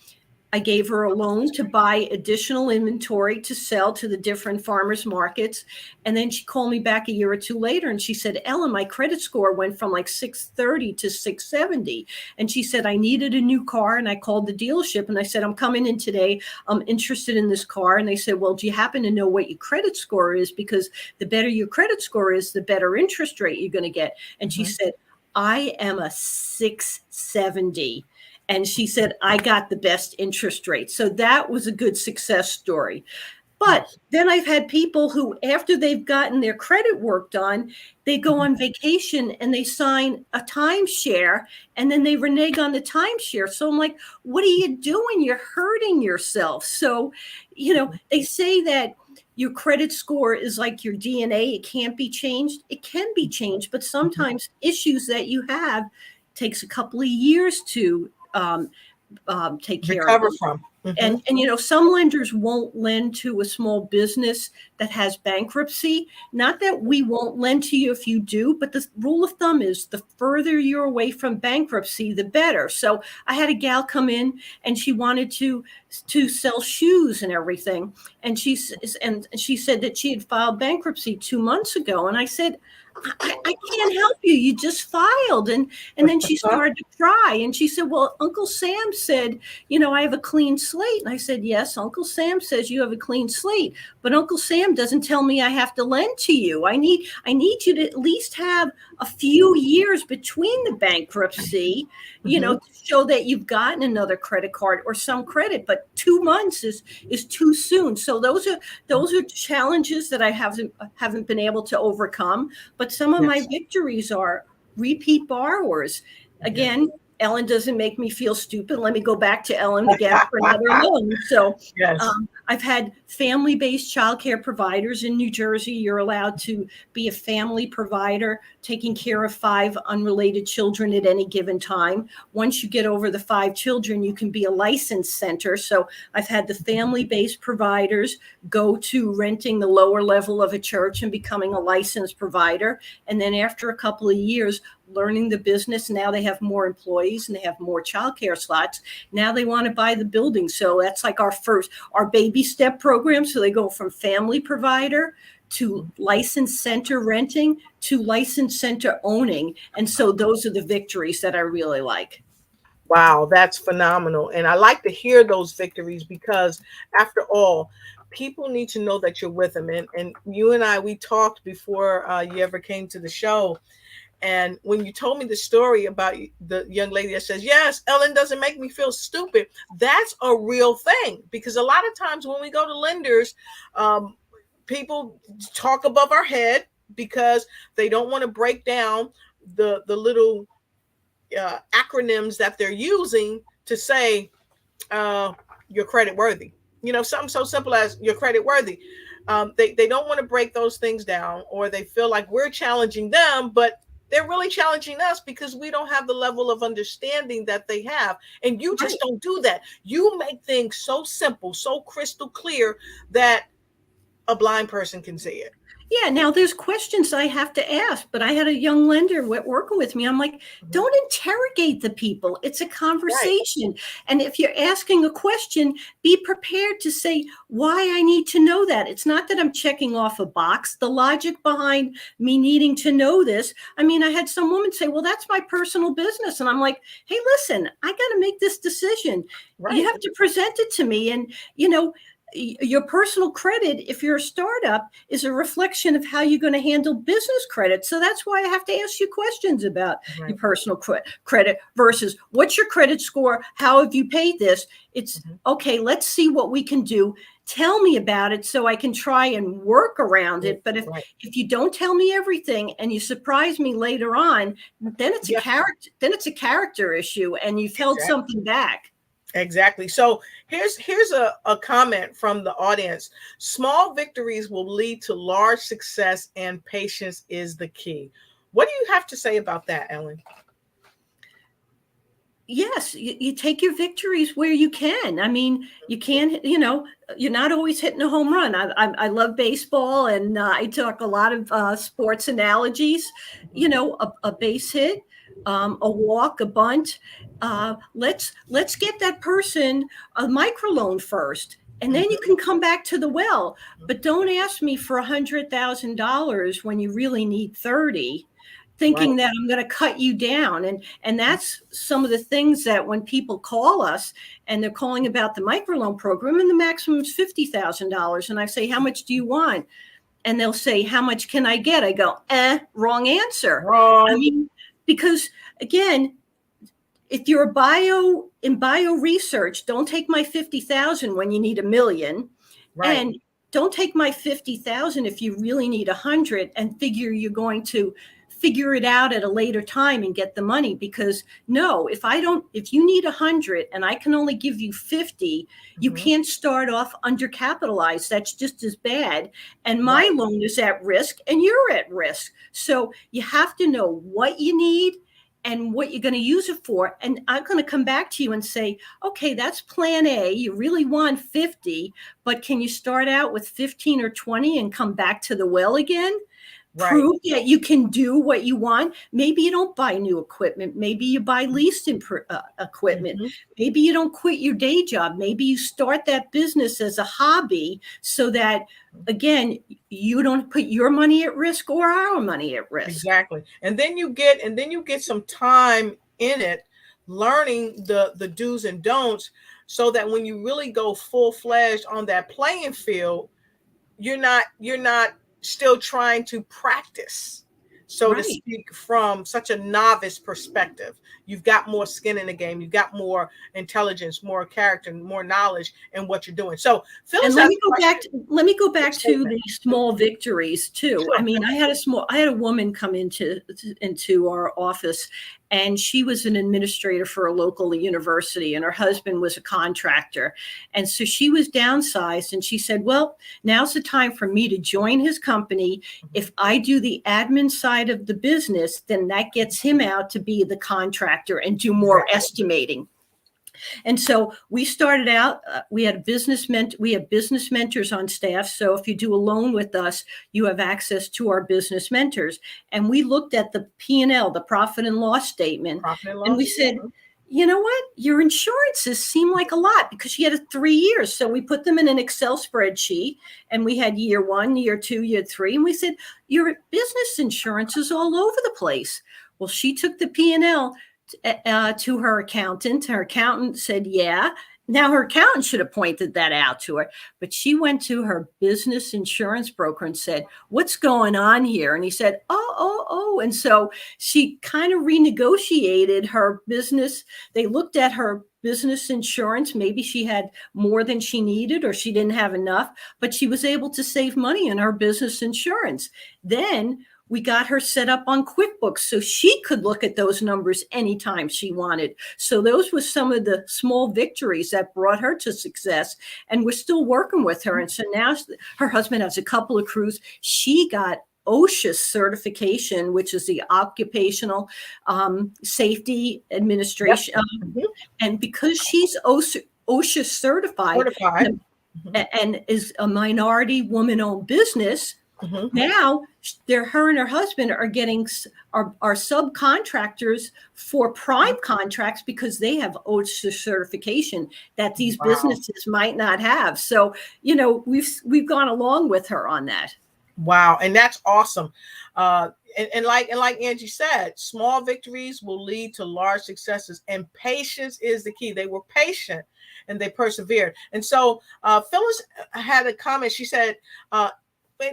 I gave her a loan to buy additional inventory to sell to the different farmers markets. And then she called me back a year or two later and she said, Ellen, my credit score went from like 630 to 670. And she said, I needed a new car. And I called the dealership and I said, I'm coming in today. I'm interested in this car. And they said, well, do you happen to know what your credit score is? Because the better your credit score is, the better interest rate you're going to get. And she said, I am a 670. And she said, I got the best interest rate. So that was a good success story. But then I've had people who, after they've gotten their credit work done, they go on vacation and they sign a timeshare and then they renege on the timeshare. So I'm like, what are you doing? You're hurting yourself. So, they say that your credit score is like your DNA. It can't be changed. It can be changed. But sometimes issues that you have takes a couple of years to take care recover of from. And some lenders won't lend to a small business that has bankruptcy. Not that we won't lend to you if you do, but the rule of thumb is the further you're away from bankruptcy, the better. So I had a gal come in and she wanted to sell shoes and everything. And she said that she had filed bankruptcy 2 months ago. And I said, I can't help you. You just filed. And then she started to cry. And she said, well, Uncle Sam said, I have a clean slate. And I said, yes, Uncle Sam says you have a clean slate. But Uncle Sam doesn't tell me I have to lend to you. I need you to at least have a few years between the bankruptcy, to show that you've gotten another credit card or some credit. But 2 months is too soon. So those are challenges that I haven't been able to overcome. But some of my victories are repeat borrowers. Again, Ellen doesn't make me feel stupid. Let me go back to Ellen again for another loan. So I've had family-based childcare providers in New Jersey. You're allowed to be a family provider, taking care of 5 unrelated children at any given time. Once you get over the 5 children, you can be a licensed center. So I've had the family-based providers go to renting the lower level of a church and becoming a licensed provider. And then after a couple of years, learning the business, now they have more employees and they have more childcare slots. Now they want to buy the building. So that's like our baby step program. So they go from family provider to licensed center renting to licensed center owning. And so those are the victories that I really like. Wow, that's phenomenal. And I like to hear those victories because after all, people need to know that you're with them. And you and I, we talked before you ever came to the show. And when you told me the story about the young lady that says, yes, Ellen doesn't make me feel stupid, that's a real thing. Because a lot of times when we go to lenders, people talk above our head because they don't want to break down the little acronyms that they're using to say you're credit worthy. Something so simple as you're credit worthy. They don't want to break those things down, or they feel like we're challenging them, but they're really challenging us because we don't have the level of understanding that they have. And you just don't do that. You make things so simple, so crystal clear that a blind person can see it. Yeah, now there's questions I have to ask, but I had a young lender working with me. I'm like, don't interrogate the people. It's a conversation. Right. And if you're asking a question, be prepared to say why I need to know that. It's not that I'm checking off a box. The logic behind me needing to know this. I mean, I had some woman say, well, that's my personal business. And I'm like, hey, listen, I got to make this decision. Right. You have to present it to me. And, your personal credit, if you're a startup, is a reflection of how you're going to handle business credit. So that's why I have to ask you questions about your personal credit versus what's your credit score? How have you paid this? It's okay. Let's see what we can do. Tell me about it so I can try and work around it. But if you don't tell me everything and you surprise me later on, then it's a character. Then it's a character issue, and you've held something back. Exactly. So here's a comment from the audience. Small victories will lead to large success, and patience is the key. What do you have to say about that, Ellen? Yes, you take your victories where you can. I mean, you can, you're not always hitting a home run. I love baseball, and I talk a lot of sports analogies. A base hit, a walk, a bunt. Let's get that person a microloan first, and then you can come back to the well. But don't ask me for $100,000 when you really need 30, thinking that I'm going to cut you down. And that's some of the things that when people call us and they're calling about the microloan program, and the maximum is $50,000, and I say, how much do you want? And they'll say, how much can I get? I go, wrong answer. Wrong. I mean, because again, if you're in bio research, don't take my 50,000 when you need $1 million. Right. And don't take my 50,000 if you really need 100 and figure you're going to figure it out at a later time and get the money. Because no, if you need 100 and I can only give you 50, you can't start off undercapitalized. That's just as bad. And my loan is at risk and you're at risk. So you have to know what you need and what you're going to use it for. And I'm going to come back to you and say, okay, that's plan A. You really want 50, but can you start out with 15 or 20 and come back to the well again? Prove that you can do what you want. Maybe you don't buy new equipment. Maybe you buy leased equipment. Maybe you don't quit your day job. Maybe you start that business as a hobby so that, again, you don't put your money at risk or our money at risk. Exactly. And then you get some time in it, learning the do's and don'ts, so that when you really go full-fledged on that playing field, you're not still trying to practice, so to speak, from such a novice perspective. You've got more skin in the game. You've got more intelligence, more character, more knowledge in what you're doing. So Phyllis, let me go back to the small victories too. Sure. I mean, I had a woman come into our office, and she was an administrator for a local university, and her husband was a contractor. And so she was downsized, and she said, well, now's the time for me to join his company. If I do the admin side of the business, then that gets him out to be the contractor and do more estimating. And so we started out, we have business mentors on staff. So if you do a loan with us, you have access to our business mentors. And we looked at the P&L, the profit and loss statement. And we said, you know what? Your insurances seem like a lot, because she had 3 years. So we put them in an Excel spreadsheet, and we had year 1, year 2, year 3. And we said, your business insurance is all over the place. Well, she took the P&L to her accountant. Her accountant said, yeah, Now, her accountant should have pointed that out to her, but she went to her business insurance broker and said, "What's going on here?" And he said, "Oh. And so she kind of renegotiated her business. They looked at her business insurance. Maybe she had more than she needed or she didn't have enough, but she was able to save money in her business insurance. Then we got her set up on QuickBooks so she could look at those numbers anytime she wanted. So those were some of the small victories that brought her to success. And we're still working with her. And so now her husband has a couple of crews. She got OSHA certification, which is the Occupational Safety Administration. Yep. And because she's OSHA certified. And is a minority woman-owned business, now her and her husband are getting are subcontractors for prime contracts because they have OSHA certification that these businesses might not have. So, we've gone along with her on that. Wow. And that's awesome. And like Angie said, small victories will lead to large successes, and patience is the key. They were patient and they persevered. And so Phyllis had a comment. She said, and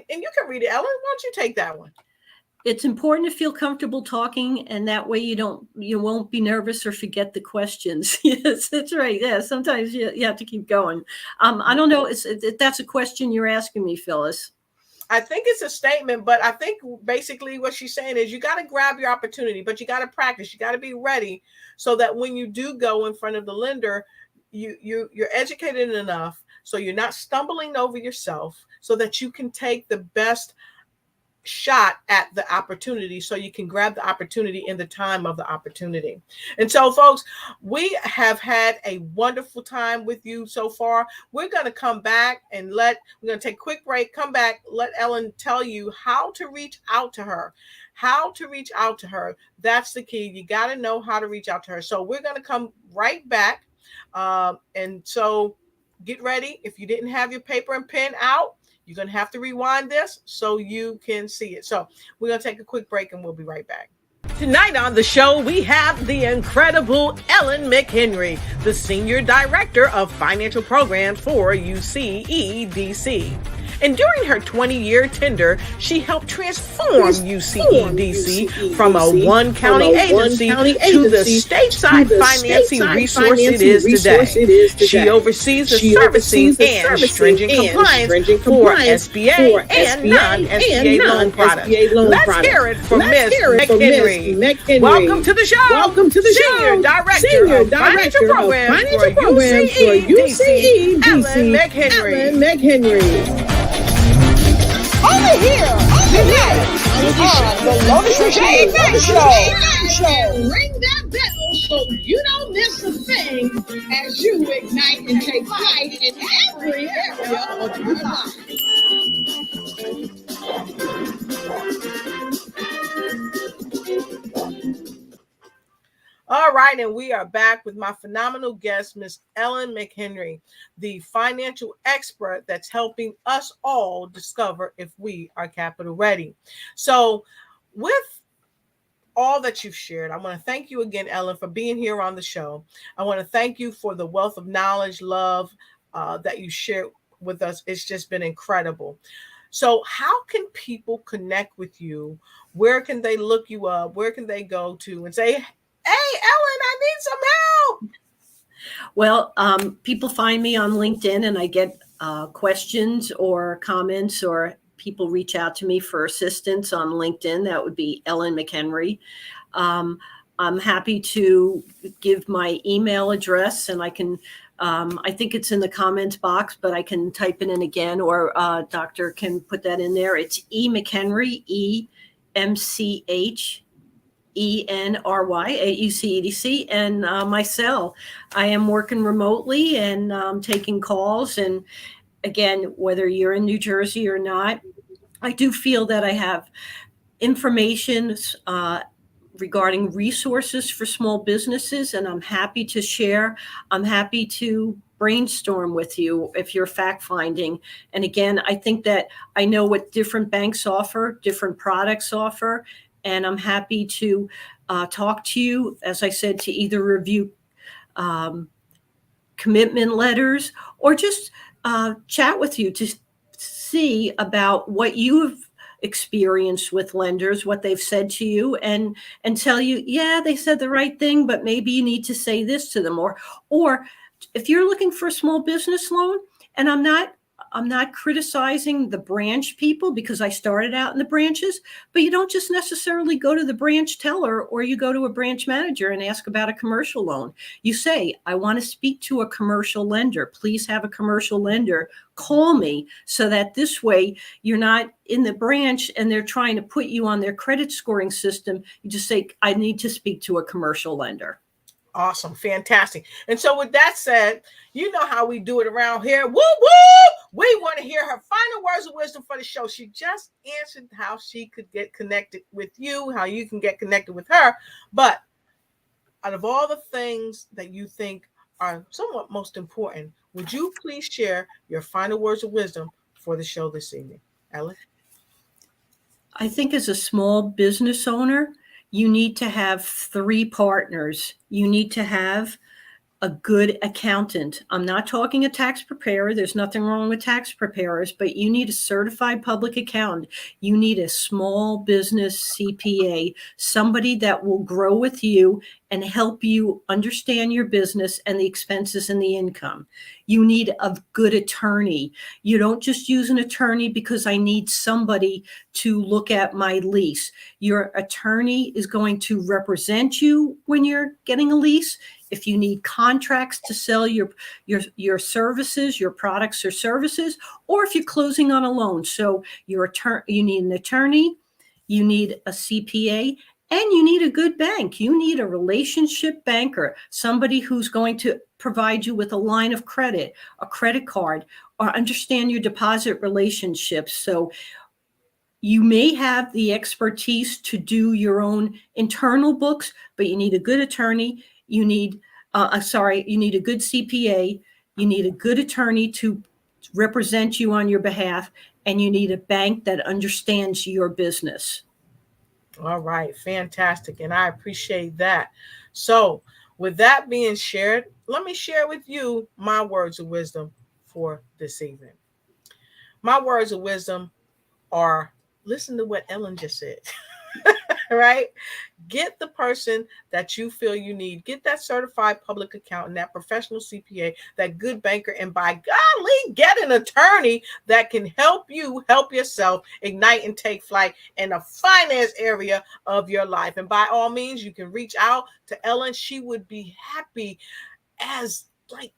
you can read it, Ellen. Why don't you take that one? It's important to feel comfortable talking, and that way you won't be nervous or forget the questions. Yes, that's right. Yeah, sometimes you have to keep going. I don't know if that's a question you're asking me, Phyllis. I think it's a statement, but I think basically what she's saying is you got to grab your opportunity, but you got to practice. You got to be ready so that when you do go in front of the lender, you're educated enough so you're not stumbling over yourself, so that you can take the best shot at the opportunity, so you can grab the opportunity in the time of the opportunity. And so, folks, we have had a wonderful time with you so far. We're going to come back and we're going to take a quick break, come back, let Ellen tell you how to reach out to her. That's the key. You got to know how to reach out to her. So we're going to come right back. And so get ready. If you didn't have your paper and pen out, you're going to have to rewind this so you can see it. So we're going to take a quick break and we'll be right back. Tonight on the show, we have the incredible Ellen McHenry, the Senior Director of Financial Programs for UCEDC. And during her 20-year tenure, she helped transform UCEDC from a one-county agency to the stateside financing resource it is today. She oversees the servicing and stringent compliance for SBA and non-SBA loan products. Let's hear it from Ms. McHenry. Welcome to the show. Senior Director of Financial Programs for UCEDC, Ellen McHenry. Over here, tonight, on the Lotus Riché Ignite Show. Ring that bell so you don't miss a thing as you ignite and take flight in every area of your life. All right, and we are back with my phenomenal guest, Miss Ellen McHenry, the financial expert that's helping us all discover if we are capital ready. So with all that you've shared, I want to thank you again, Ellen, for being here on the show. I want to thank you for the wealth of knowledge, love that you shared with us. It's just been incredible. So how can people connect with you? Where can they look you up? Where can they go to and say, "Hey, Ellen, I need some help"? Well, people find me on LinkedIn and I get questions or comments, or people reach out to me for assistance on LinkedIn. That would be Ellen McHenry. I'm happy to give my email address, and I can, I think it's in the comments box, but I can type it in again, or Doctor can put that in there. It's McHenry, EMCH. ENRY at UCEDC, and my cell. I am working remotely and taking calls. And again, whether you're in New Jersey or not, I do feel that I have information regarding resources for small businesses, and I'm happy to share. I'm happy to brainstorm with you if you're fact finding. And again, I think that I know what different banks offer, different products offer, and I'm happy to talk to you, as I said, to either review commitment letters, or just chat with you to see about what you've experienced with lenders, what they've said to you, and tell you, yeah, they said the right thing, but maybe you need to say this to them. Or if you're looking for a small business loan, and I'm not criticizing the branch people, because I started out in the branches, but you don't just necessarily go to the branch teller or you go to a branch manager and ask about a commercial loan. You say, I want to speak to a commercial lender. Please have a commercial lender call me, so that this way you're not in the branch and they're trying to put you on their credit scoring system. You just say, I need to speak to a commercial lender. Awesome. Fantastic. And so with that said, you know how we do it around here. Woo, woo! We want to hear her final words of wisdom for the show. She just answered how she could get connected with you, how you can get connected with her. But out of all the things that you think are somewhat most important, would you please share your final words of wisdom for the show this evening? Ellen? I think as a small business owner, you need to have 3 partners. You need to have a good accountant. I'm not talking a tax preparer. There's nothing wrong with tax preparers, but you need a certified public accountant. You need a small business CPA, somebody that will grow with you and help you understand your business and the expenses and the income. You need a good attorney. You don't just use an attorney because I need somebody to look at my lease. Your attorney is going to represent you when you're getting a lease. If you need contracts to sell your services, your products or services, or if you're closing on a loan. So you need an attorney, you need a CPA, and you need a good bank. You need a relationship banker, somebody who's going to provide you with a line of credit, a credit card, or understand your deposit relationships. So you may have the expertise to do your own internal books, but you need a good attorney. You need a good CPA. You need a good attorney to represent you on your behalf, and you need a bank that understands your business. All right, fantastic. And I appreciate that. So with that being shared, let me share with you my words of wisdom for this evening. My words of wisdom are, listen to what Ellen just said, right? Get the person that you feel you need. Get that certified public accountant, that professional CPA, that good banker, and by golly, get an attorney that can help you help yourself ignite and take flight in the finance area of your life. And by all means, you can reach out to Ellen. She would be happy as like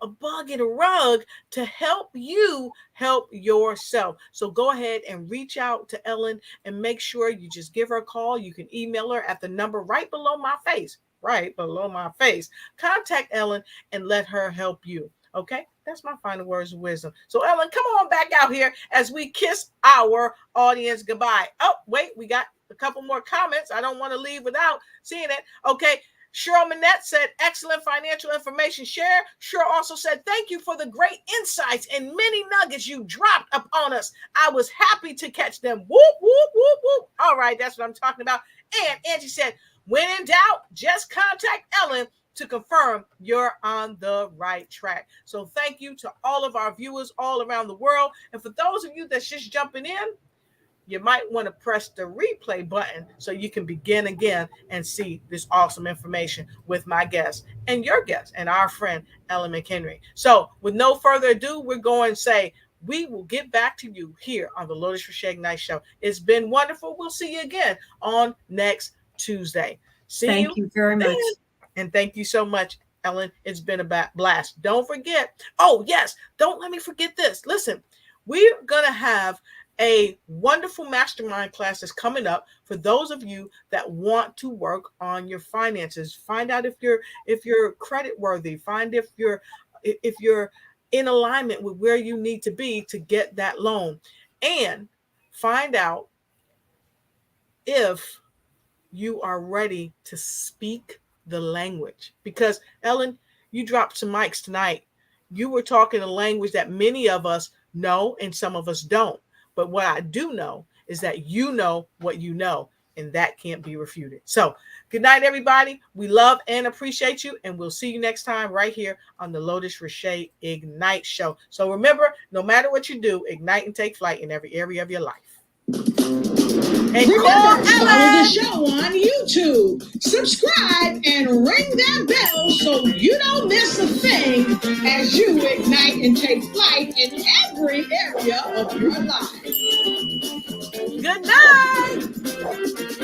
a bug in a rug to help you help yourself. So go ahead and reach out to Ellen and make sure you just give her a call. You can email her at the number right below my face. Contact Ellen and let her help you. Okay, that's my final words of wisdom. So Ellen, come on back out here as we kiss our audience goodbye. Oh, wait, we got a couple more comments. I don't want to leave without seeing it. Okay. Cheryl Manette said, excellent financial information share. Cheryl also said, thank you for the great insights and many nuggets you dropped upon us. I was happy to catch them. Whoop, whoop, whoop, whoop. All right, that's what I'm talking about. And Angie said, when in doubt, just contact Ellen to confirm you're on the right track. So thank you to all of our viewers all around the world. And for those of you that's just jumping in, you might want to press the replay button so you can begin again and see this awesome information with my guest and your guest and our friend, Ellen McHenry. So with no further ado, we're going to say we will get back to you here on the Lotus Riché Ignite Show. It's been wonderful. We'll see you again on next Tuesday. Thank you very much. And thank you so much, Ellen. It's been a blast. Don't forget. Oh, yes. Don't let me forget this. Listen, we're going to have a wonderful mastermind class that's coming up for those of you that want to work on your finances. Find out if you're credit worthy. Find if you're in alignment with where you need to be to get that loan, and find out if you are ready to speak the language. Because Ellen, you dropped some mics tonight. You were talking a language that many of us know and some of us don't. But what I do know is that you know what you know, and that can't be refuted. So good night, everybody. We love and appreciate you, and we'll see you next time right here on the Lotus Riché Ignite Show. So remember, no matter what you do, ignite and take flight in every area of your life. And Remember, follow the show on YouTube, subscribe, and ring that bell so you don't miss a thing as you ignite and take flight in every area of your life. Good night.